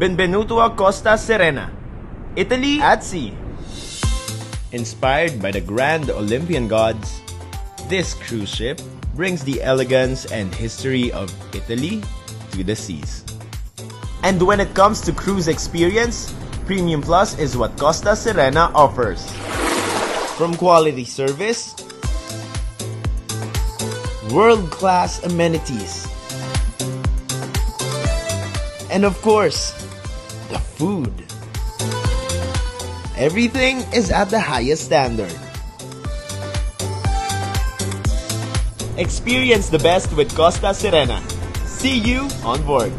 Benvenuto a Costa Serena, Italy at sea. Inspired by the grand Olympian gods, this cruise ship brings the elegance and history of Italy to the seas. And when it comes to cruise experience, Premium Plus is what Costa Serena offers. From quality service, world-class amenities, and of course, the food. Everything is at the highest standard. Experience the best with Costa Serena. See you on board.